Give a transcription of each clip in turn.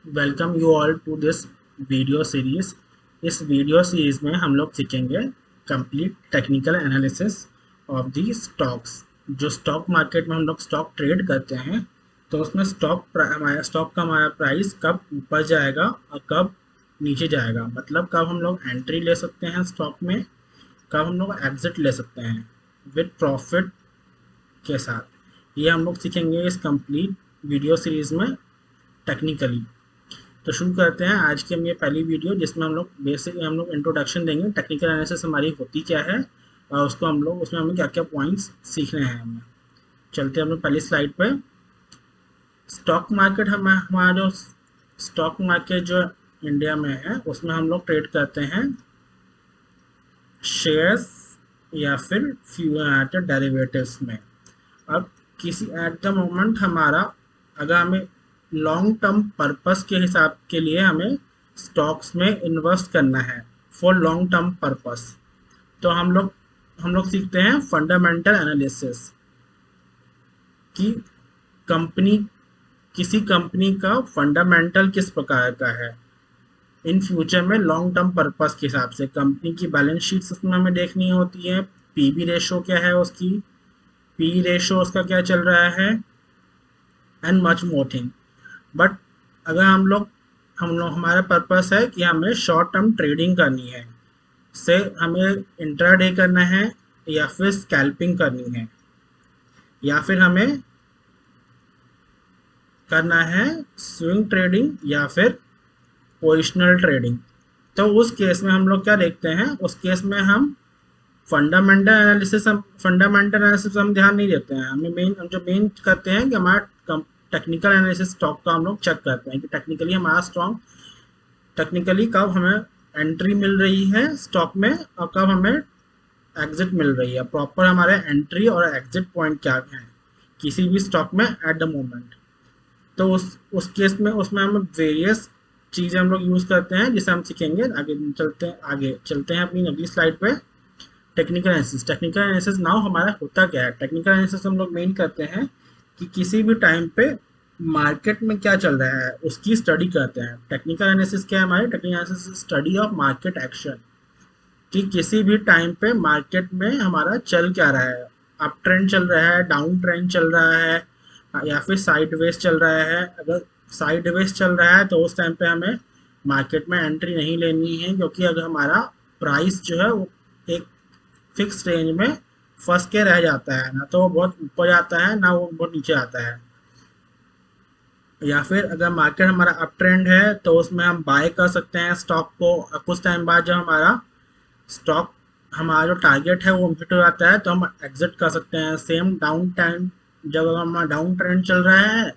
Welcome you all to this video series. इस video series में हम लोग सीखेंगे complete technical analysis of the stocks. जो स्टॉक मार्केट में हम लोग स्टॉक ट्रेड करते हैं, तो उसमें हमारा स्टॉक का हमारा प्राइस कब ऊपर जाएगा और कब नीचे जाएगा, मतलब कब हम लोग एंट्री ले सकते हैं स्टॉक में, कब हम लोग एग्जिट ले सकते हैं विद प्रॉफिट के साथ। ये हम लोग सीखेंगे इस कंप्लीट वीडियो सीरीज में टेक्निकली। तो शुरू करते हैं आज की हम ये पहली वीडियो, जिसमें हम लोग इंट्रोडक्शन देंगे, टेक्निकल एनालिसिस हमारी होती क्या है और उसको हम लोग उसमें हमें क्या क्या पॉइंट्स सीखने हैं हमें। चलते हैं हम लोग पहली स्लाइड पे। स्टॉक मार्केट हमारा जो स्टॉक मार्केट जो इंडिया में है, उसमें हम लोग ट्रेड करते हैं शेयर्स या फिर फ्यूचर डेरिवेटिव्स में। अब किसी एट द मोमेंट हमारा, अगर हमें लॉन्ग टर्म पर्पस के हिसाब के लिए हमें स्टॉक्स में इन्वेस्ट करना है फॉर लॉन्ग टर्म पर्पस, तो हम लोग सीखते हैं फंडामेंटल एनालिसिस कि कंपनी किसी कंपनी का फंडामेंटल किस प्रकार का है इन फ्यूचर में लॉन्ग टर्म पर्पस के हिसाब से। कंपनी की बैलेंस शीट्स उसमें हमें देखनी होती है, पीबी रेशो क्या है उसकी, पी रेशो उसका क्या चल रहा है, and much more thing. But अगर हम लोग हमारा पर्पस है कि हमें शॉर्ट टर्म ट्रेडिंग करनी है, से हमें इंट्राडे करना है या फिर स्कैल्पिंग करनी है, या फिर हमें करना है स्विंग ट्रेडिंग या फिर पोजिशनल ट्रेडिंग, तो उस केस में हम लोग क्या देखते हैं, उस केस में हम फंडामेंटल एनालिसिस हम ध्यान नहीं देते हैं। हम जो मेन करते हैं कि हमारा टेक्निकल एनालिसिस स्टॉक का हम लोग चेक करते हैं कि टेक्निकली कब हमें एंट्री मिल रही है स्टॉक में और कब हमें एग्जिट मिल रही है। प्रॉपर हमारे एंट्री और एग्जिट पॉइंट क्या है किसी भी स्टॉक में एट द मोमेंट। तो उस केस में उसमें हम वेरियस चीज़ें हम लोग यूज़ करते हैं, जिसे हम सीखेंगे। आगे चलते हैं अपनी अगली स्लाइड पे। टेक्निकल एनालिसिस नाउ हमारा होता क्या है। टेक्निकल एनालिसिस हम लोग मेन करते हैं कि किसी भी टाइम पे मार्केट में क्या चल रहा है उसकी स्टडी करते हैं। टेक्निकल एनालिसिस क्या है हमारे, technical analysis study of market action, कि किसी भी टाइम पे मार्केट में हमारा चल क्या रहा है, अप ट्रेंड चल रहा है, डाउन ट्रेंड चल रहा है, या फिर साइडवेज चल रहा है। अगर साइडवेज चल रहा है तो उस टाइम पे हमें मार्केट में एंट्री नहीं लेनी है, क्योंकि अगर हमारा प्राइस जो है वो एक फिक्स रेंज में फंस के रह जाता है, ना तो वो बहुत ऊपर जाता है ना वो बहुत नीचे आता है। या फिर अगर मार्केट हमारा अप ट्रेंड है तो उसमें हम बाय कर सकते हैं स्टॉक को, और कुछ टाइम बाद जब स्टॉक हमारा जो टारगेट है वो हिट हो जाता है तो हम एग्जिट कर सकते हैं। सेम डाउन टाइम, जब हमारा डाउन ट्रेंड चल रहा है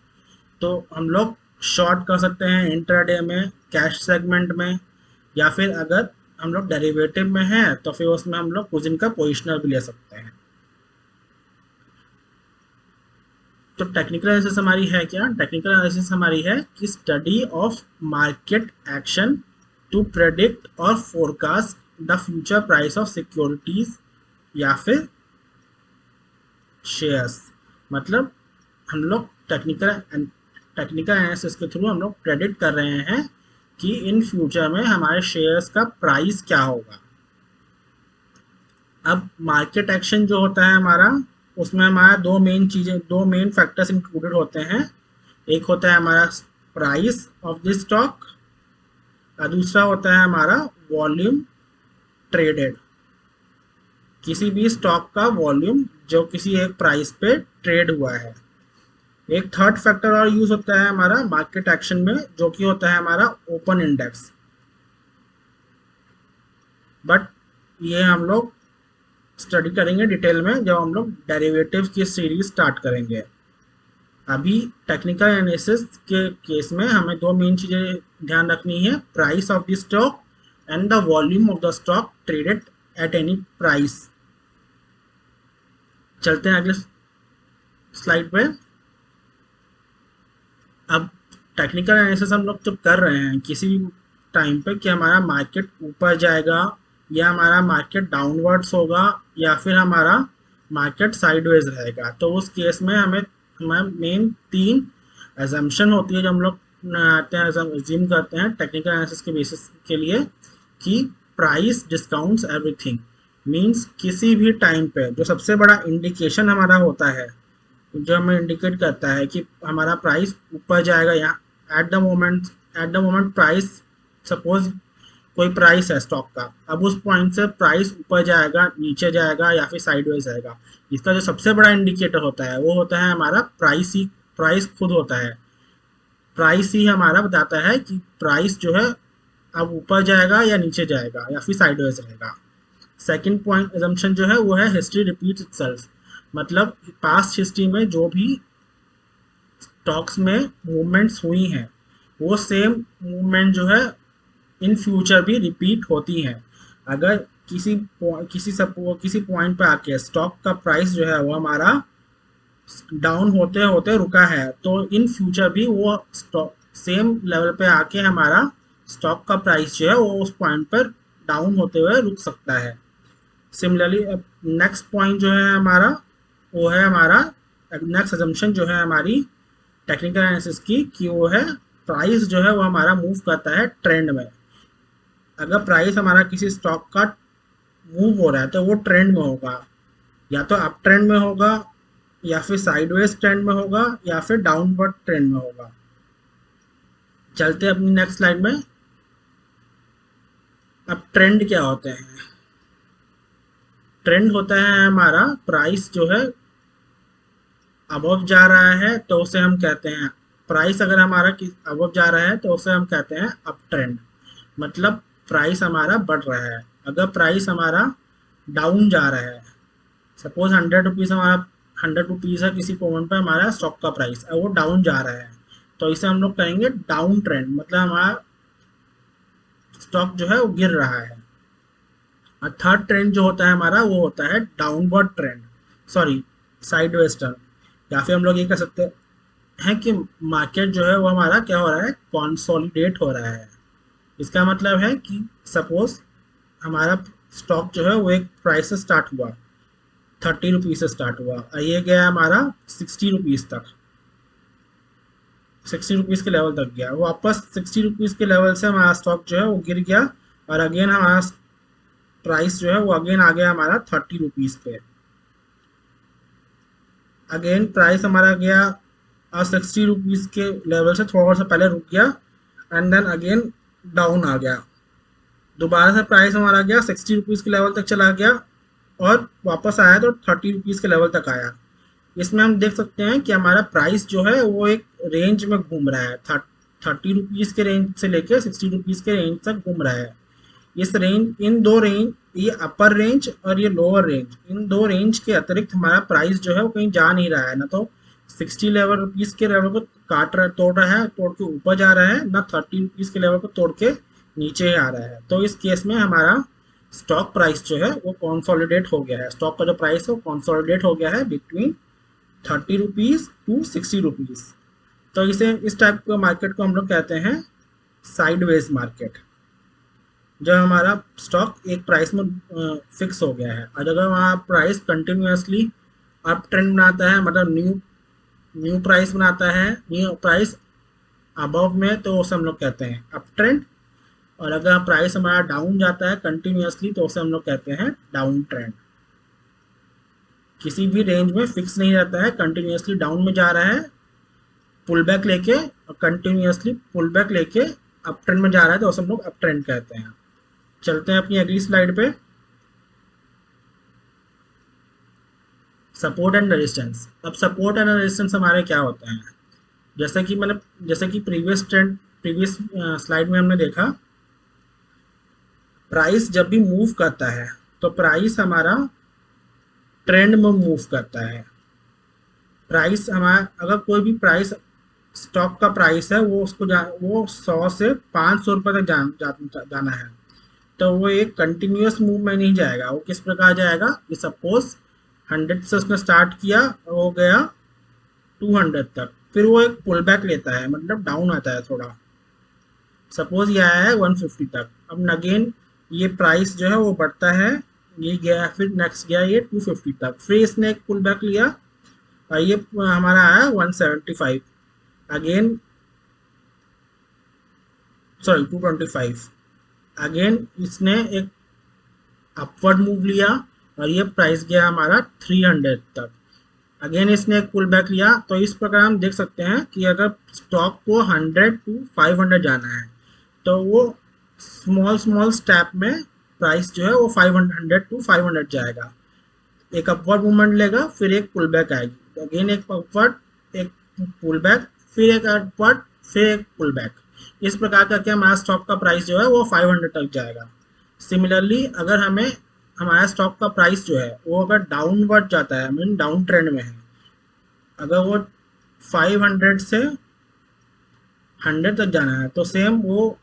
तो हम लोग शॉर्ट कर सकते हैं इंट्राडे में, कैश सेगमेंट में, या फिर अगर हम लोग डेरिवेटिव में हैं तो फिर उसमें हम लोग कुछ दिन का पोजिशनल भी ले सकते हैं। तो टेक्निकल एनालिसिस हमारी है क्या, टेक्निकल एनालिसिस हमारी है कि study of market action to predict और forecast the future price of securities या फिर शेयर्स। मतलब हम लोग टेक्निकल एनालिसिस के थ्रू हम लोग प्रेडिक्ट कर रहे हैं कि इन फ्यूचर में हमारे शेयर्स का प्राइस क्या होगा। अब मार्केट एक्शन जो होता है हमारा, उसमें हमारा दो मेन फैक्टर्स इंक्लूडेड होते हैं। एक होता है हमारा प्राइस ऑफ द स्टॉक और दूसरा होता है हमारा वॉल्यूम ट्रेडेड, किसी भी स्टॉक का वॉल्यूम जो किसी एक प्राइस पे ट्रेड हुआ है। एक थर्ड फैक्टर और यूज होता है हमारा मार्केट एक्शन में, जो कि होता है हमारा ओपन इंडेक्स। बट ये हम लोग स्टडी करेंगे डिटेल में जब हम लोग डेरिवेटिव की सीरीज स्टार्ट करेंगे। अभी टेक्निकल एनालिसिस के केस में हमें दो मेन चीज़ें ध्यान रखनी है, price of the stock and the volume of the stock traded at any price. चलते हैं अगले स्लाइड पे। अब टेक्निकल एनालिसिस हम लोग जब कर रहे हैं किसी भी टाइम पे कि हमारा मार्केट ऊपर जाएगा या हमारा मार्केट डाउनवर्ड्स होगा या फिर हमारा मार्केट साइडवेज रहेगा, तो उस केस में हमें मेन तीन एजम्पशन होती है जो हम लोग आते हैं, जिम करते हैं टेक्निकल एनालिसिस के बेसिस के लिए कि प्राइस डिस्काउंट्स एवरीथिंग, मींस किसी भी टाइम पे जो सबसे बड़ा इंडिकेशन हमारा होता है, जो हमें इंडिकेट करता है कि हमारा प्राइस ऊपर जाएगा, यहाँ at the moment price, suppose कोई प्राइस है स्टॉक का, अब उस पॉइंट से प्राइस ऊपर जाएगा, नीचे जाएगा या फिर साइडवेज जाएगा, इसका जो सबसे बड़ा इंडिकेटर होता है वो होता है हमारा प्राइस ही, प्राइस खुद होता है। प्राइस ही हमारा बताता है कि प्राइस जो है अब ऊपर जाएगा या नीचे जाएगा या फिर साइडवेज रहेगा। सेकंड पॉइंट अजम्पशन जो है वो है हिस्ट्री रिपीट्स इटसेल्फ, मतलब पास्ट हिस्ट्री में जो भी स्टॉक्स में मूवमेंट्स हुई हैं वो सेम मूवमेंट जो है इन फ्यूचर भी रिपीट होती हैं। अगर किसी पॉइंट पे आके स्टॉक का प्राइस जो है वो हमारा डाउन होते होते रुका है, तो इन फ्यूचर भी वो स्टॉक सेम लेवल पे आके हमारा स्टॉक का प्राइस जो है वो उस पॉइंट पर डाउन होते हुए रुक सकता है। सिमिलरली नेक्स्ट पॉइंट जो है हमारा वो है हमारा नेक्स्ट अजम्पशन जो है हमारी टेक्निकल एनालिसिस की, कि वो है प्राइस जो है वो हमारा मूव करता है ट्रेंड में। अगर प्राइस हमारा किसी स्टॉक का मूव हो रहा है तो वो ट्रेंड में होगा, या तो अप ट्रेंड में होगा या फिर साइडवेज ट्रेंड में होगा या फिर डाउनवर्ड ट्रेंड में होगा। चलते हैं अपनी नेक्स्ट स्लाइड में। अब ट्रेंड क्या होते हैं? ट्रेंड होता है हमारा प्राइस जो है अबव जा रहा है तो उसे हम कहते हैं, प्राइस अगर हमारा अबव जा रहा है तो उसे हम कहते हैं अप ट्रेंड, मतलब प्राइस हमारा बढ़ रहा है। अगर प्राइस हमारा डाउन जा रहा है, सपोज 100 रुपीज़ हमारा 100 रुपीज़ है किसी पॉइंट पर हमारा स्टॉक का प्राइस, वो डाउन जा रहा है, तो इसे हम लोग कहेंगे डाउन ट्रेंड, मतलब हमारा स्टॉक जो है वो गिर रहा है। और थर्ड ट्रेंड जो होता है हमारा वो होता है downward trend, sorry sideways trend, या फिर हम लोग ये कह सकते हैं कि मार्केट जो है वो हमारा क्या हो रहा है, कंसोलिडेट हो रहा है। इसका मतलब है कि सपोज हमारा स्टॉक जो है वो एक प्राइस से स्टार्ट हुआ, 30 रुपीज़ से स्टार्ट हुआ और ये गया हमारा 60 रुपीज़ तक, 60 रुपीज़ के लेवल तक गया, वापस 60 रुपीज़ के लेवल से हमारा स्टॉक जो है वो गिर गया और अगेन हमारा प्राइस जो है वो अगेन आ गया हमारा 30 रुपीज़ पे। अगेन प्राइस हमारा गया और 60 रुपीज़ के लेवल से थोड़ा सा पहले रुक गया एंड देन अगेन डाउन आ गया, दोबारा से प्राइस हमारा गया 60 रुपीज़ के लेवल तक चला गया और वापस आया तो 30 रुपीज़ के लेवल तक आया। इसमें हम देख सकते हैं कि हमारा प्राइस जो है वो एक रेंज में घूम रहा है, 30 रुपीज़ के रेंज से लेकर 60 रुपीज़ के रेंज तक घूम रहा है। इस रेंज, इन दो रेंज, ये अपर रेंज और ये लोअर रेंज, इन दो रेंज के अतिरिक्त हमारा प्राइस जो है वो कहीं जा नहीं रहा है, ना तो 60 रुपीज़ के लेवल को तोड़ रहा है, तोड़ के ऊपर जा रहा है, ना 30 रुपीज़ के लेवल को तोड़ के नीचे आ रहा है। तो इस केस में हमारा स्टॉक प्राइस जो है वो कंसोलिडेट हो गया है, स्टॉक का जो प्राइस है वो कंसोलिडेट हो गया है बिटवीन 30 रुपीज़ टू 60 रुपीज़। तो इसे, इस टाइप का मार्केट को हम लोग कहते हैं साइडवेज मार्केट, जब हमारा स्टॉक एक प्राइस में फिक्स हो गया है। और अगर वहाँ प्राइस कंटिन्यूसली अप ट्रेंड बनाता है, मतलब न्यू प्राइस बनाता है, न्यू प्राइस अबव में, तो उसे हम लोग कहते हैं अप ट्रेंड। और अगर प्राइस हमारा डाउन जाता है कंटिन्यूसली तो उसे हम लोग कहते हैं डाउन ट्रेंड। किसी भी रेंज में फिक्स नहीं रहता है, कंटिन्यूसली डाउन में जा रहा है पुल बैक लेके, और कंटिन्यूसली पुल बैक लेके अप ट्रेंड में जा रहा है तो उसे हम लोग अप ट्रेंड कहते हैं। चलते हैं अपनी अगली स्लाइड पे। Support and resistance. अब सपोर्ट एंड रेजिस्टेंस हमारे क्या होते हैं, जैसे कि प्रीवियस स्लाइड में हमने देखा, प्राइस जब भी मूव करता है तो प्राइस हमारा ट्रेंड में मूव करता है। प्राइस हमारा, अगर कोई भी प्राइस स्टॉक का प्राइस है वो वो 100 से 500 रुपये तक जाना है, तो वो एक कंटिन्यूस मूव में नहीं जाएगा। वो किस प्रकार जाएगा कि सपोज 100 से उसने स्टार्ट किया और वो गया 200 तक, फिर वो एक पुल बैक लेता है, मतलब डाउन आता है थोड़ा, सपोज ये आया है 150 तक। अब अगेन ये प्राइस जो है वो बढ़ता है, ये गया, फिर नेक्स्ट गया ये 250 तक, फिर इसने एक पुल बैक लिया और ये हमारा आया 175। Again sorry 225। अगेन इसने एक अपवर्ड मूव लिया और ये प्राइस गया हमारा 300 तक। अगेन इसने एक पुल बैक लिया। तो इस प्रकार हम देख सकते हैं कि अगर स्टॉक को 100 टू 500 जाना है तो वो स्मॉल स्मॉल स्टेप में प्राइस जो है वो 500 टू 500 जाएगा। एक अपवर्ड मूवमेंट लेगा, फिर एक पुल बैक आएगी, अगेन एक अपवर्ड, एक पुल बैक, फिर एक अपवर्ड, फिर एक पुल बैक। इस प्रकार करके हमारा स्टॉक का प्राइस जो है वो 500 तक जाएगा। सिमिलरली अगर हमें हमारा स्टॉक का प्राइस जो है वो अगर डाउनवर्ड जाता है, मीन डाउन ट्रेंड में है, अगर वो 500 से 100 तक जाना है तो सेम वो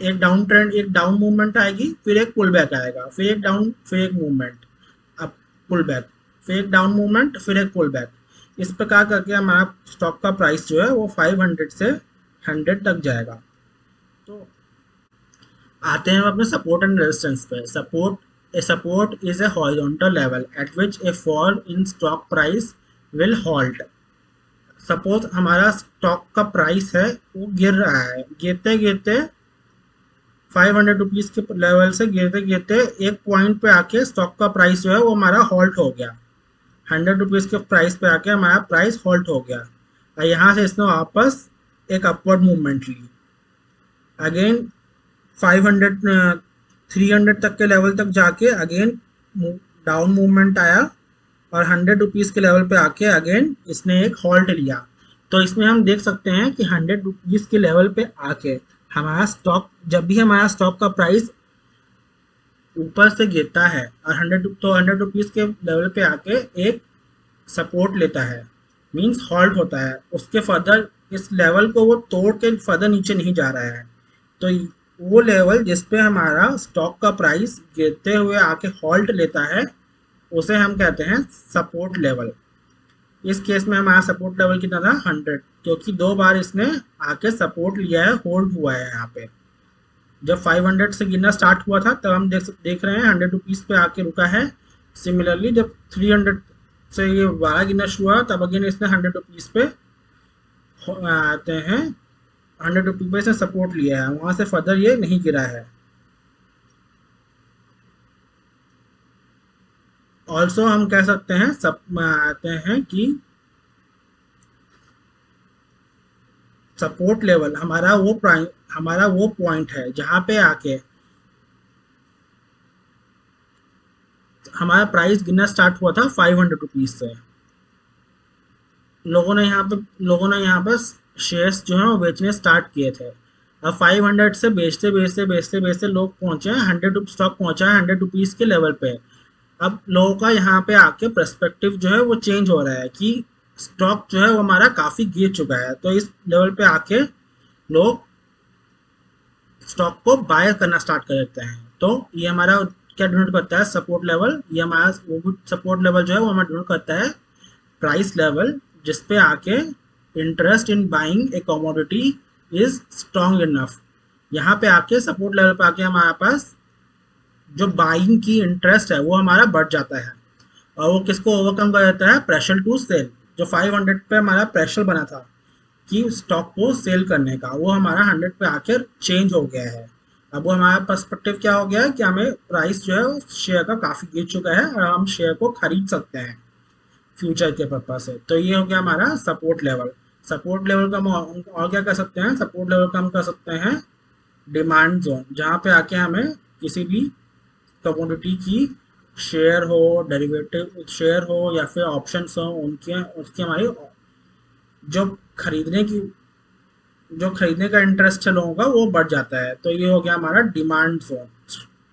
एक डाउन ट्रेंड, एक डाउन मूवमेंट आएगी, फिर एक पुल बैक आएगा, फिर एक डाउन, फिर एक मूवमेंट, अब पुल बैक, फिर एक डाउन मूवमेंट, फिर एक पुल बैक। इस प्रकार करके हमारा स्टॉक का प्राइस जो है वो 500 से 100 तक जाएगा। तो आते हैं अपने सपोर्ट एंड रेजिस्टेंस पे। Support is a horizontal level at which A fall in stock price will halt. Suppose हमारा स्टॉक का प्राइस है वो गिर रहा है, गिरते गिरते 500 रुपीज़ के लेवल से गिरते गिरते एक पॉइंट पे आके स्टॉक का प्राइस जो है वो हमारा हॉल्ट हो गया। 100 रुपीज़ के प्राइस पे आके हमारा प्राइस हॉल्ट हो गया और यहाँ से इसने वापस एक अपवर्ड मूवमेंट ली। अगेन 500 300 तक के लेवल तक जाके अगेन डाउन मूवमेंट आया और 100 रुपीज़ के लेवल पे आके अगेन इसने एक हॉल्ट लिया। तो इसमें हम देख सकते हैं कि 100 रुपीज़ के लेवल पे आके हमारा स्टॉक, जब भी हमारा स्टॉक का प्राइस ऊपर से गिरता है और 100 रुपीज़ के लेवल पे आके एक सपोर्ट लेता है, मींस हॉल्ट होता है, उसके फर्दर इस लेवल को वो तोड़ के फर्दर नीचे नहीं जा रहा है। तो वो लेवल जिस पे हमारा स्टॉक का प्राइस गिरते हुए आके हॉल्ट लेता है उसे हम कहते हैं सपोर्ट लेवल। इस केस में हमारा सपोर्ट लेवल कितना था 100, क्योंकि 2 बार इसने आके सपोर्ट लिया है, होल्ड हुआ है। यहाँ पे जब 500 से गिरना स्टार्ट हुआ था तब हम देख रहे हैं 100 रुपीज़ पे आके रुका है। सिमिलरली जब 300 से ये 12 गिरना शुरू हुआ तब अगेन इसने 100 रुपीज़ पे आते हैं, 100 रुपीज़ पे इसने सपोर्ट लिया है, वहाँ से फर्दर ये नहीं गिरा है। ऑल्सो हम कह सकते हैं आते हैं कि सपोर्ट लेवल हमारा वो पॉइंट है जहाँ पे आके हमारा प्राइस गिरना स्टार्ट हुआ था 500 रुपीज़ से। लोगों ने यहाँ पर शेयर्स जो है वो बेचने स्टार्ट किए थे। अब 500 से बेचते लोग पहुंचे हैं 100 स्टॉक पहुंचा है 100 रुपीज़ के लेवल पे। अब लोगों का यहाँ पे आके पर्सपेक्टिव जो है वो चेंज हो रहा है कि स्टॉक जो है वो हमारा काफ़ी गिर चुका है, तो इस लेवल पे आके लोग स्टॉक को बाय करना स्टार्ट कर देते हैं। तो ये हमारा क्या डिनोट करता है, सपोर्ट लेवल। ये हमारा वो सपोर्ट लेवल जो है वो हमारा डिनोट करता है प्राइस लेवल जिस पे आके interest in buying A commodity is strong enough. यहाँ पे आके सपोर्ट लेवल पे आके हमारे पास जो बाइंग की इंटरेस्ट है वो हमारा बढ़ जाता है और वो किसको ओवरकम कर देता है, प्रेशर टू सेल। जो 500 पे हमारा प्रेशर बना था कि स्टॉक को सेल करने का, वो हमारा 100 पे आकर चेंज हो गया है। अब वो हमारा पर्सपेक्टिव क्या हो गया है कि हमें प्राइस जो है शेयर का काफ़ी गिर चुका है और हम शेयर को खरीद सकते हैं फ्यूचर के पर्पज से। तो ये हो गया हमारा सपोर्ट लेवल। सपोर्ट लेवल का हम और क्या कर सकते हैं, सपोर्ट लेवल का हम कर सकते हैं डिमांड जोन, जहाँ पे आके हमें किसी भी कमोडिटी की शेयर हो, डेरिवेटिव शेयर हो या फिर ऑप्शंस हो, उसकी हमारी जो खरीदने का इंटरेस्ट है लोगों का वो बढ़ जाता है। तो ये हो गया हमारा डिमांड जोन।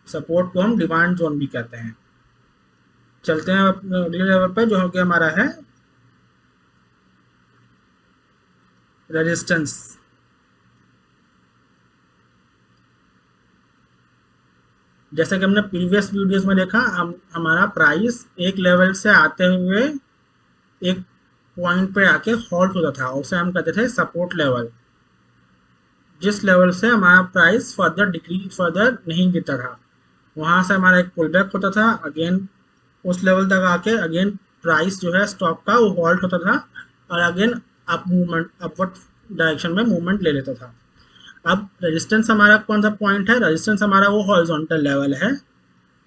सपोर्ट को हम डिमांड जोन भी कहते हैं। चलते हैं अगले लेवल पर जो हो गया हमारा है रेजिस्टेंस। जैसे कि हमने प्रीवियस वीडियोस में देखा, हमारा प्राइस एक लेवल से आते हुए एक पॉइंट पे आके हॉल्ट होता था, उसे हम कहते थे सपोर्ट लेवल। जिस लेवल से हमारा प्राइस फर्दर नहीं गिरता था, वहाँ से हमारा एक पुल बैक होता था, अगेन उस लेवल तक आके अगेन प्राइस जो है स्टॉक का वो हॉल्ट होता था और अगेन अपवर्ड डायरेक्शन में मूवमेंट ले लेता था। अब रेजिस्टेंस हमारा कौन सा पॉइंट है, रेजिस्टेंस हमारा वो हॉरिजॉन्टल लेवल है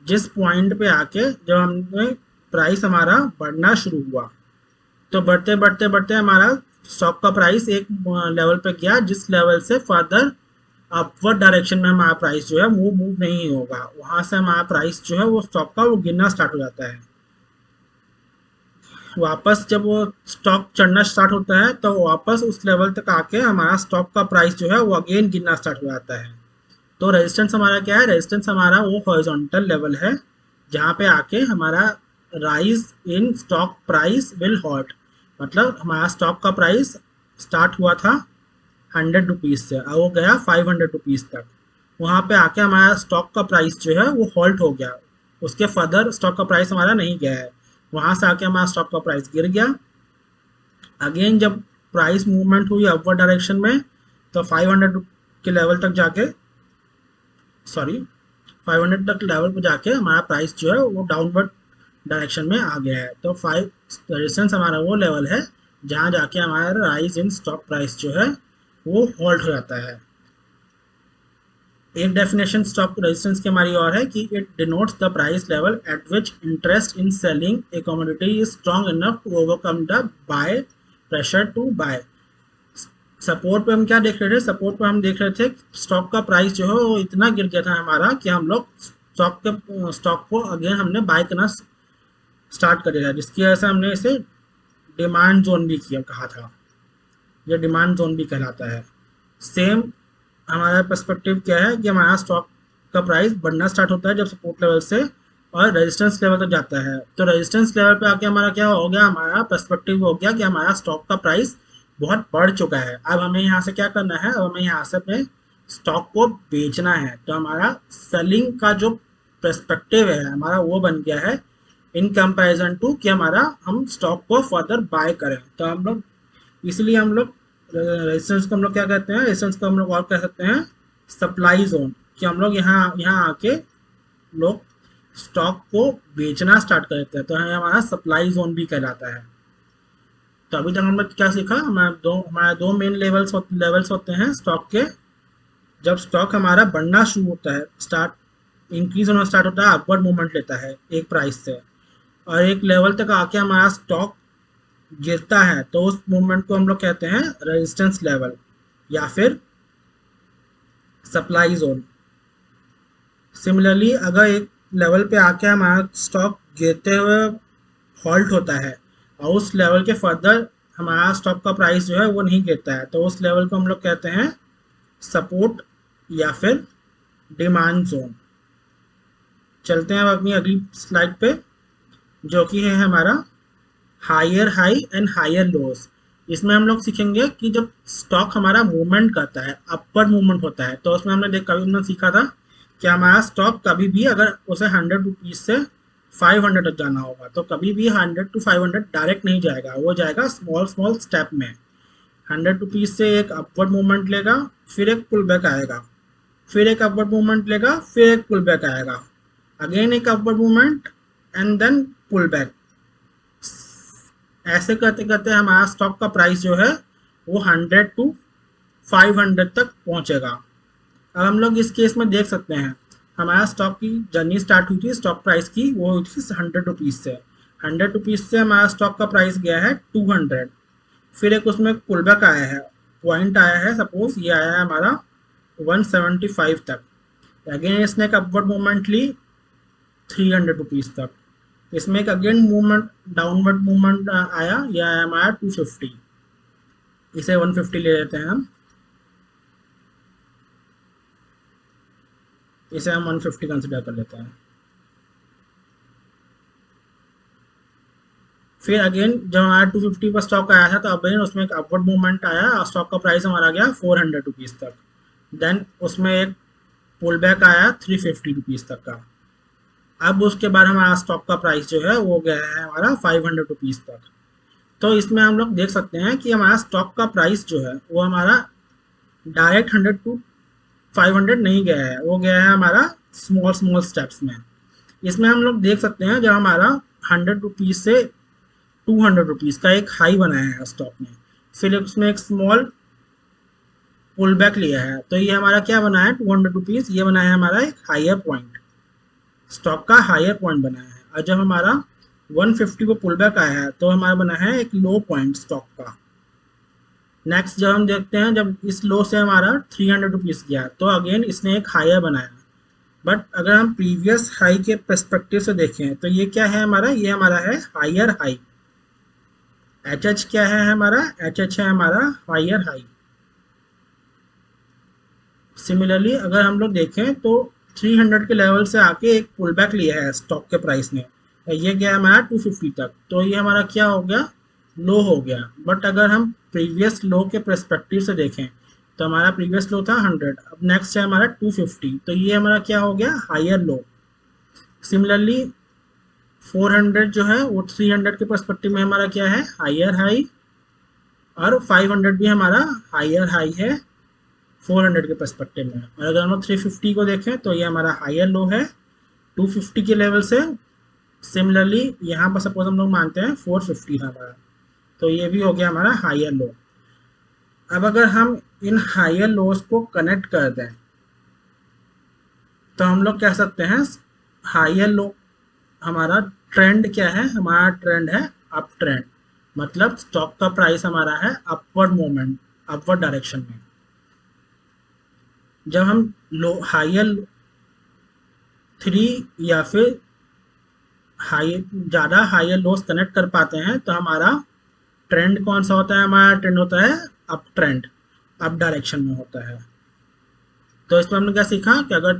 जिस पॉइंट पे आके जब हमने प्राइस हमारा बढ़ना शुरू हुआ, तो बढ़ते बढ़ते बढ़ते हमारा स्टॉक का प्राइस एक लेवल पे गया जिस लेवल से फर्दर अपवर्ड डायरेक्शन में हमारा प्राइस जो है वो मूव नहीं होगा, वहां से हमारा प्राइस जो है वो स्टॉक का वो गिरना स्टार्ट हो जाता है। वापस जब वो स्टॉक चढ़ना स्टार्ट होता है तो वापस उस लेवल तक आके हमारा स्टॉक का प्राइस जो है वो अगेन गिरना स्टार्ट हो जाता है। तो रेजिस्टेंस हमारा क्या है, रेजिस्टेंस हमारा वो हॉरिजॉन्टल लेवल है जहाँ पे आके हमारा rise in stock price will halt, मतलब हमारा स्टॉक का प्राइस स्टार्ट हुआ था 100 रुपीज़ से और वो गया 500 रुपीज़ तक, वहाँ पे आके हमारा स्टॉक का प्राइस जो है वो हॉल्ट हो गया, उसके फर्दर स्टॉक का प्राइस हमारा नहीं गया है, वहाँ से आके हमारा स्टॉक का प्राइस गिर गया। अगेन जब प्राइस मूवमेंट हुई अपवर्ड डायरेक्शन में तो 500 के लेवल तक जाके 500 तक लेवल पर जाके हमारा प्राइस जो है वो डाउनवर्ड डायरेक्शन में आ गया है। तो 5 रेजिस्टेंस हमारा वो लेवल है जहाँ जाके हमारा राइज इन स्टॉक प्राइस जो है वो होल्ड हो जाता है। एक डेफिनेशन स्टॉक रेजिस्टेंस की हमारी और है कि it denotes the price level at which interest in selling a commodity is strong enough to overcome the buy pressure to buy. Support पे हम क्या देख रहे थे, सपोर्ट पे हम देख रहे थे स्टॉक का प्राइस जो है वो इतना गिर गया था हमारा कि हम लोग स्टॉक को अगेन हमने बाय करना स्टार्ट कर दिया, जिसकी वजह से हमने इसे डिमांड जोन भी किया कहा था, ये डिमांड जोन भी कहलाता है। सेम हमारा पर्सपेक्टिव क्या है कि हमारा स्टॉक का प्राइस बढ़ना स्टार्ट होता है जब सपोर्ट लेवल से और रेजिस्टेंस लेवल तक जाता है। तो रेजिस्टेंस लेवल पे आके हमारा क्या हो गया, हमारा पर्सपेक्टिव हो गया कि हमारा स्टॉक का प्राइस बहुत बढ़ चुका है, अब हमें यहाँ से क्या करना है, अब हमें यहाँ से अपने स्टॉक को बेचना है। तो हमारा सेलिंग का जो पर्सपेक्टिव है हमारा वो बन गया है इन कंपैरिजन टू कि हमारा हम स्टॉक को फर्दर बाय करें। तो हम लोग इसलिए हम लोग रेजिस्टेंस को हम लोग क्या कहते हैं, रेजिस्टेंस को हम लोग और कह सकते हैं सप्लाई जोन, कि हम लोग यहाँ आके लोग स्टॉक को बेचना स्टार्ट कर देते हैं, तो हमारा सप्लाई जोन भी कहलाता है। तो अभी तक हमने क्या सीखा, हमारे दो मेन लेवल्स होते हैं स्टॉक के। जब स्टॉक हमारा बढ़ना शुरू होता है, इंक्रीज होना स्टार्ट होता है, अपवर्ड मूवमेंट लेता है एक प्राइस से, और एक लेवल तक आके हमारा स्टॉक गिरता है, तो उस मूवमेंट को हम लोग कहते हैं रेजिस्टेंस लेवल या फिर सप्लाई जोन। सिमिलरली अगर एक लेवल पे आके हमारा स्टॉक गिरते हुए हॉल्ट होता है और उस लेवल के फर्दर हमारा स्टॉक का प्राइस जो है वो नहीं गिरता है, तो उस लेवल को हम लोग कहते हैं सपोर्ट या फिर डिमांड जोन। चलते हैं अब अपनी अगली स्लाइड पे, जो कि है हमारा higher high and higher lows. इसमें हम लोग सीखेंगे कि जब स्टॉक हमारा मूवमेंट करता है, अपवर्ड मूवमेंट होता है, तो उसमें हमने सीखा था कि हमारा स्टॉक कभी भी अगर उसे 100 रुपीज़ से 500 तक जाना होगा तो कभी भी 100 to 500 डायरेक्ट नहीं जाएगा, वो जाएगा स्मॉल स्टेप में। 100 रुपीज़ से एक अपवर्ड मूवमेंट लेगा, फिर एक पुल बैक आएगा, फिर एक अपवर्ड मूवमेंट लेगा, फिर एक पुल बैक आएगा, अगेन एक upward movement and then pull back. ऐसे करते करते हमारा स्टॉक का प्राइस जो है वो 100 to 500 तक पहुंचेगा। अब हम लोग इस केस में देख सकते हैं हमारा स्टॉक की जर्नी स्टार्ट हुई थी स्टॉक प्राइस की, वो हुई थी 100 रुपीज़ से। 100 रुपीज़ से हमारा स्टॉक का प्राइस गया है 200, फिर एक उसमें पुल बैक आया है, पॉइंट आया है, सपोज ये आया है हमारा 175 तक, अगेन इसने एक अपवर्ड मूवमेंट ली 300 रुपीज़ तक, इसमें एक अगेन मूवमेंट डाउनवर्ड मूवमेंट आया, यह आया हमारा 250, इसे 150 ले लेते हैं हम, इसे हम 150 कंसिडर कर लेते हैं। फिर अगेन जब हमारा 250 पर स्टॉक आया था तो अगेन उसमें एक अपवर्ड मूवमेंट आया और स्टॉक का प्राइस हमारा गया 400 रुपीज़ तक, देन उसमें एक पुल बैक आया 350 रुपीज़ तक का। अब उसके बाद हमारा स्टॉक का प्राइस जो है वो गया है हमारा 500 रुपीज़ तक। तो इसमें हम लोग देख सकते हैं कि हमारा स्टॉक का प्राइस जो है वो हमारा डायरेक्ट 100 to 500 नहीं गया है, वो गया है हमारा स्मॉल स्टेप्स में। इसमें हम लोग देख सकते हैं जब हमारा 100 रुपीज़ से 200 रुपीज़ का एक हाई बनाया है स्टॉक ने, फिर उसमें एक स्मॉल पुल बैक लिया है, तो ये हमारा क्या बना है 200 रुपीज़, ये बना है हमारा एक हायर पॉइंट, स्टॉक का हायर पॉइंट बना है। और जब हमारा 150 को पुल बैक आया है तो हमारा बना है एक लो पॉइंट स्टॉक का। नेक्स्ट जब हम देखते हैं, जब इस लो से हमारा 300 रुपीज़ गया तो अगेन इसने एक हायर बनाया। बट अगर हम प्रीवियस हाई के पर्सपेक्टिव से देखें तो ये क्या है हमारा, ये हमारा है हायर हाई। एच क्या है हमारा, एच है हमारा हायर हाई। सिमिलरली अगर हम लोग देखें तो 300 के लेवल से आके एक पुल बैक लिया है स्टॉक के प्राइस ने, ये गया हमारा 250 तक, तो ये हमारा क्या हो गया, लो हो गया। बट अगर हम प्रीवियस लो के पर्सपेक्टिव से देखें तो हमारा प्रीवियस लो था 100, अब नेक्स्ट है हमारा 250, तो ये हमारा क्या हो गया, हायर लो। सिमिलरली 400 जो है वो 300 के पर्सपेक्टिव में हमारा क्या है, हायर हाई, और 500 भी हमारा हायर हाई है 400 के पर्सपेक्टिव में। और अगर हम लोग 350 को देखें तो ये हमारा हायर लो है 250 के लेवल से। सिमिलरली यहाँ पर सपोज हम लोग मानते हैं 450 था हमारा, तो ये भी हो गया हमारा हायर लो। अब अगर हम इन हायर लोस को कनेक्ट कर दें तो हम लोग कह सकते हैं हायर लो हमारा ट्रेंड क्या है, हमारा ट्रेंड है अप ट्रेंड, मतलब स्टॉक का प्राइस हमारा है अपवर्ड मूवमेंट, अपवर्ड डायरेक्शन में। जब हम लो हायर 3 या फिर हाई ज़्यादा हायर लोस कनेक्ट कर पाते हैं तो हमारा ट्रेंड कौन सा होता है, हमारा ट्रेंड होता है अप ट्रेंड, अप डायरेक्शन में होता है। तो इसमें हमने क्या सीखा कि अगर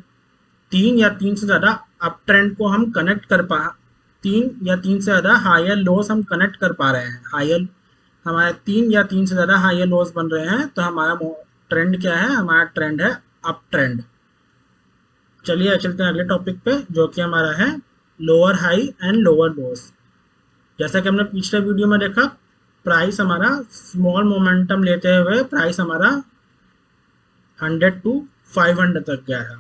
3 या 3 से ज़्यादा अप ट्रेंड को हम कनेक्ट कर 3 या 3 से ज़्यादा हायर लोस हम कनेक्ट कर पा रहे हैं, हायर हमारे 3 या 3 से ज़्यादा हायर लोस बन रहे हैं, तो हमारा ट्रेंड क्या है, हमारा ट्रेंड है अप ट्रेंड। चलिए चलते हैं अगले टॉपिक पे, जो कि हमारा है lower high and lower loss. जैसा कि हमने पिछले वीडियो में देखा, प्राइस हमारा स्मॉल मोमेंटम लेते हुए प्राइस हमारा 100 to 500 तक गया है।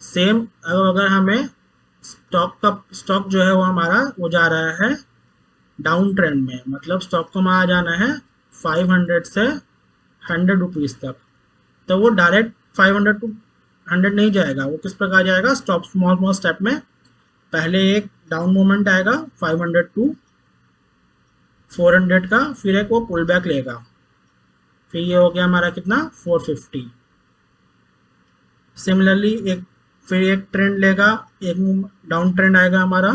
सेम अगर हमें स्टॉक जो है वो हमारा वो जा रहा है डाउन ट्रेंड में, मतलब स्टॉक को हमारा जाना है 500 से 100 रुपीज़ तक, तो वो डायरेक्ट 500 to 100 नहीं जाएगा, वो किस प्रकार जाएगा, स्टॉप स्मॉल स्मॉल स्टेप में। पहले एक डाउन मोमेंट आएगा 500 to 400 का, फिर एक वो पुल बैक लेगा, फिर ये हो गया हमारा कितना 450। सिमिलरली फिर एक ट्रेंड लेगा, एक डाउन ट्रेंड आएगा हमारा,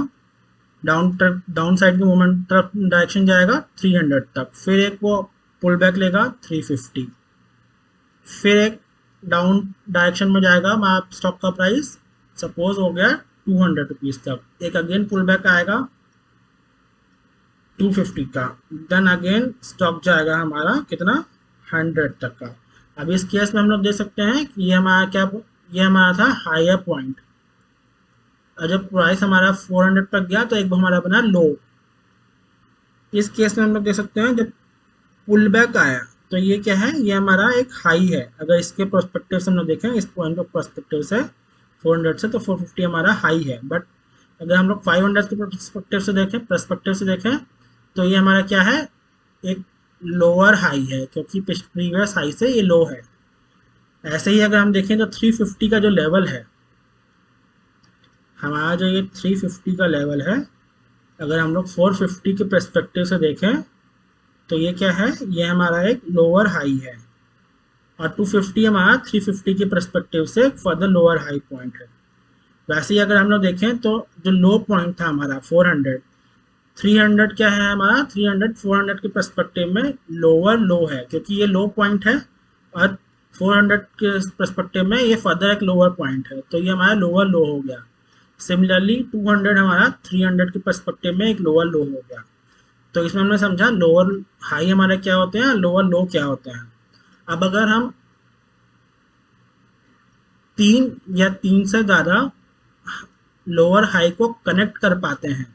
डाउन साइड की मूवमेंट डायरेक्शन जाएगा 300 तक, फिर एक वो पुल बैक लेगा 350, फिर एक डाउन डायरेक्शन में जाएगा हमारा स्टॉक का प्राइस, सपोज हो गया 200 रुपीज़ तक, एक अगेन पुल बैक आएगा 250 का, देन अगेन स्टॉक जाएगा हमारा कितना 100 तक का। अब इस केस में हम लोग देख सकते हैं कि ये हमारा क्या, ये हमारा था हायर पॉइंट, और जब प्राइस हमारा 400 तक गया तो एक हमारा बना लो। इस केस में हम लोग देख सकते हैं जब पुल बैक आया तो ये क्या है, ये हमारा एक हाई है। अगर इसके पर्सपेक्टिव से हम लोग देखें, इस पॉइंट ऑफ पर्सपेक्टिव से 400 से, तो 450 हमारा हाई है। बट अगर हम लोग 500 के पर्सपेक्टिव से देखें तो ये हमारा क्या है, एक लोअर हाई है, क्योंकि प्रीवियस हाई से ये लो है। ऐसे ही अगर हम देखें तो 350 का जो लेवल है हमारा, जो ये 350 का लेवल है, अगर हम लोग 450 के पर्सपेक्टिव से देखें तो ये क्या है, ये हमारा एक लोअर हाई है, और 250 हमारा 350 के पर्सपेक्टिव से फर्दर लोअर हाई पॉइंट है। वैसे ही अगर हम लोग देखें तो जो लो पॉइंट था हमारा 400, 300 क्या है हमारा, 300 400 के पर्सपेक्टिव में लोअर लो है, क्योंकि ये लो पॉइंट है, और 400 के पर्सपेक्टिव में ये फर्दर एक लोअर पॉइंट है, तो ये हमारा लोअर लो हो गया। सिमिलरली 200 हमारा 300 के पर्सपेक्टिव में एक लोअर लो हो गया। तो इसमें हमने समझा लोअर हाई हमारे क्या होते हैं, लोअर लो क्या होते हैं। अब अगर हम 3 या 3 से ज़्यादा लोअर हाई को कनेक्ट कर पाते हैं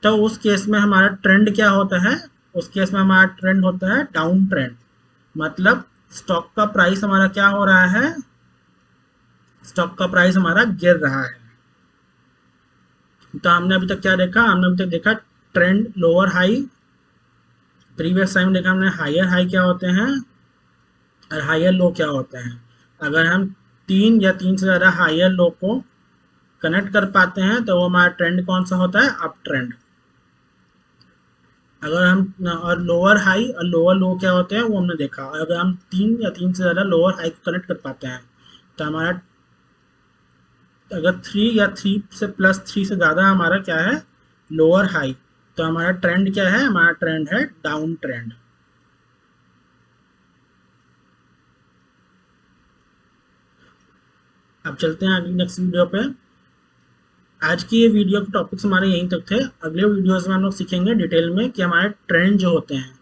तो उस केस में हमारा ट्रेंड क्या होता है, उस केस में हमारा ट्रेंड होता है डाउन ट्रेंड, मतलब स्टॉक का प्राइस हमारा क्या हो रहा है, स्टॉक का प्राइस हमारा गिर रहा है। तो हमने अभी तक क्या देखा, हमने अभी तक देखा trend lower high, previous time देखा हमने हायर हाई क्या होते हैं, और हायर लो क्या होते हैं। अगर हम 3 या 3 से ज़्यादा हायर लो को कनेक्ट कर पाते हैं तो वो हमारा ट्रेंड कौन सा होता है, अप ट्रेंड। अगर हम और लोअर हाई और लोअर लो क्या होते हैं वो हमने देखा। अगर हम 3 या 3 से ज़्यादा लोअर हाई को कनेक्ट कर पाते हैं तो हमारा, अगर 3 या 3 से प्लस 3 से ज़्यादा हमारा क्या है, लोअर हाई, तो हमारा ट्रेंड क्या है, हमारा ट्रेंड है डाउन ट्रेंड। अब चलते हैं आगे नेक्स्ट वीडियो पे। आज की ये वीडियो के टॉपिक्स हमारे यहीं तक थे। अगले वीडियोस में हम लोग सीखेंगे डिटेल में कि हमारे ट्रेंड जो होते हैं,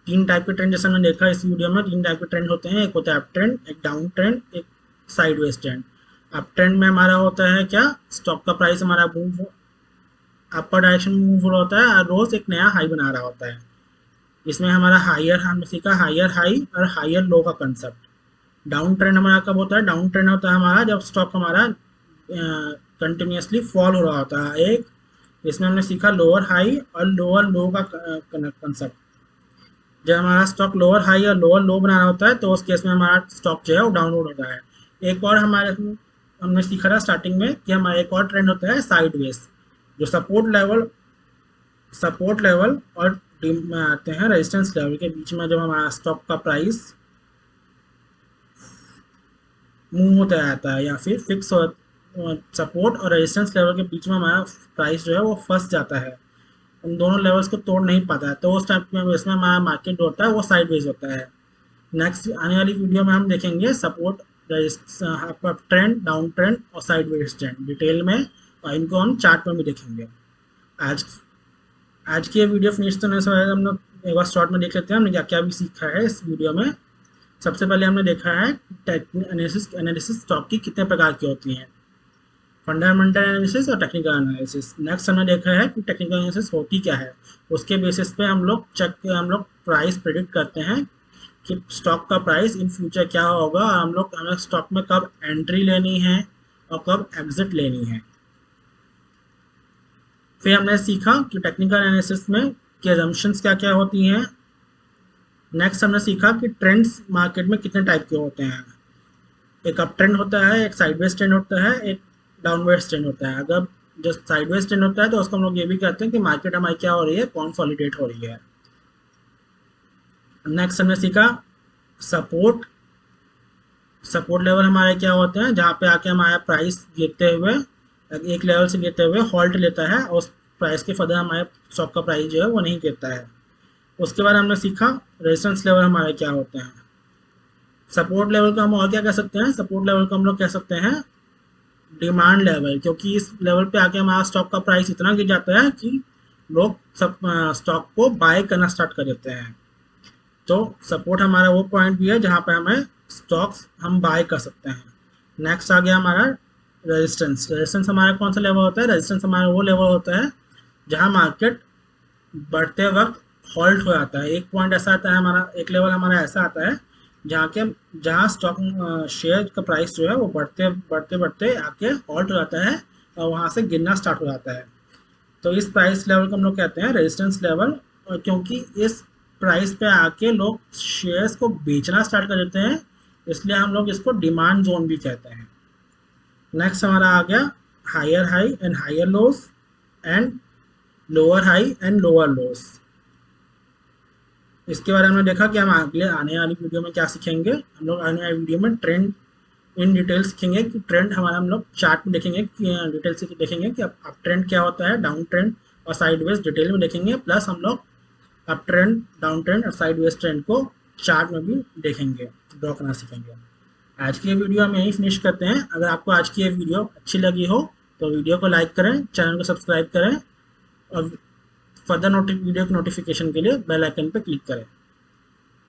3 टाइप के ट्रेंड जैसे हमने देखा इस वीडियो में, 3 टाइप के ट्रेंड होते हैं। एक होता है अप ट्रेंड, एक डाउन ट्रेंड, एक साइडवेज ट्रेंड। अप ट्रेंड में हमारा होता है क्या, स्टॉक का प्राइस हमारा मूव अपर डायरेक्शन में मूव हो रहा होता है और रोज एक नया हाई बना रहा होता है। इसमें हमारा हायर, हमने सीखा हायर हाई और हायर लो का कंसेप्ट। डाउन ट्रेंड हमारा कब होता है, डाउन ट्रेंड होता है हमारा जब स्टॉक हमारा कंटिन्यूसली फॉल हो रहा होता है। एक इसमें हमने सीखा लोअर हाई और लोअर लो का कंसेप्ट। जब हमारा स्टॉक लोअर हाई और लोअर लो बना रहा होता है तो उस केस में हमारा स्टॉक जो है वो डाउनवर्ड होता है। एक और हमारे हमने सीखा था स्टार्टिंग में कि हमारा एक और ट्रेंड होता है साइडवेज, जो सपोर्ट लेवल और में आते हैं रेजिस्टेंस लेवल के बीच में। जब हमारा स्टॉक का प्राइस मूव होता रहता है या फिर फिक्स हो, सपोर्ट और रेजिस्टेंस लेवल के बीच में हमारा प्राइस जो है वो फंस जाता है, उन दोनों लेवल्स को तोड़ नहीं पाता है, तो उस टाइप में इसमें हमारा मार्केट होता है वो साइडवेज होता है। नेक्स्ट आने वाली वीडियो में हम देखेंगे सपोर्ट, ट्रेंड, डाउन ट्रेंड और साइडवेज ट्रेंड डिटेल में, और इनको हम चार्ट में भी देखेंगे। आज आज की ये वीडियो फिनिश करने से पहले हम लोग एक बार शॉर्ट में देख लेते हैं हमने क्या क्या भी सीखा है इस वीडियो में। सबसे पहले हमने देखा है एनालिसिस स्टॉक की कितने प्रकार की होती हैं, फंडामेंटल एनालिसिस और टेक्निकल एनालिसिस। नेक्स्ट हमने देखा है कि टेक्निकल एनालिसिस होती क्या है, उसके बेसिस पे हम लोग प्राइस प्रेडिक्ट करते हैं कि स्टॉक का प्राइस इन फ्यूचर क्या होगा, और हमें स्टॉक में कब एंट्री लेनी है और कब एग्जिट लेनी है। फिर हमने सीखा कि टेक्निकल एनालिसिस में की अजम्पशंस क्या क्या होती हैं। नेक्स्ट हमने सीखा कि ट्रेंड्स मार्केट में कितने टाइप के होते हैं, एक अप ट्रेंड होता है, एक साइडवेज ट्रेंड होता है, एक डाउनवर्ड ट्रेंड होता है। अगर जो साइडवेज ट्रेंड होता है तो उसको हम लोग ये भी कहते हैं कि मार्केट हमारी क्या हो रही है, कॉन्सोलिडेट हो रही है। नेक्स्ट हमने सीखा सपोर्ट लेवल हमारे क्या होते हैं, जहाँ पे आके हमारा प्राइस गिरते हुए, एक लेवल से गिरते हुए हॉल्ट लेता है और उस प्राइस के फर्दर हमारे स्टॉक का प्राइस जो है वो नहीं गिरता है। उसके बाद हमने सीखा रेजिस्टेंस लेवल हमारे क्या होते हैं। सपोर्ट लेवल को हम और क्या कह सकते हैं, सपोर्ट लेवल को हम लोग कह सकते हैं डिमांड लेवल, क्योंकि इस लेवल पे आके हमारा स्टॉक का प्राइस इतना गिर जाता है कि लोग सब स्टॉक को बाय करना स्टार्ट कर देते हैं। तो सपोर्ट हमारा वो पॉइंट भी है जहाँ पे हमें स्टॉक्स हम बाय कर सकते हैं। नेक्स्ट आ गया हमारा रेजिस्टेंस हमारा कौन सा लेवल होता है, रेजिस्टेंस हमारा वो लेवल होता है जहाँ मार्केट बढ़ते वक्त हॉल्ट हो जाता है। एक पॉइंट ऐसा आता है हमारा, एक लेवल हमारा ऐसा आता है जहाँ स्टॉक शेयर का प्राइस जो है वो बढ़ते आके हॉल्ट हो जाता है और वहाँ से गिरना स्टार्ट हो जाता है। तो इस प्राइस लेवल को हम लोग कहते हैं रेजिस्टेंस लेवल, और क्योंकि इस प्राइस पे आके लोग शेयर्स को बेचना स्टार्ट कर देते हैं, इसलिए हम लोग इसको डिमांड जोन भी कहते हैं। नेक्स्ट हमारा आ गया higher high and higher lows and lower high and lower lows. इसके बारे में हमने देखा कि हम अगले आने वाली वीडियो में क्या सीखेंगे। हम लोग आने वाली वीडियो में ट्रेंड इन डिटेल सीखेंगे कि ट्रेंड हमारा, हम लोग चार्ट में देखेंगे कि डिटेल से देखेंगे कि अप ट्रेंड क्या होता है, डाउन ट्रेंड और साइडवेज डिटेल में देखेंगे, प्लस हम लोग अप ट्रेंड, डाउन ट्रेंड और साइडवेज ट्रेंड को चार्ट में भी देखेंगे, ड्रॉ करना सीखेंगे। आज की ये वीडियो हम यहीं फिनिश करते हैं। अगर आपको आज की ये वीडियो अच्छी लगी हो तो वीडियो को लाइक करें, चैनल को सब्सक्राइब करें और फर्दर वीडियो की नोटिफिकेशन के लिए बेल आइकन पर क्लिक करें।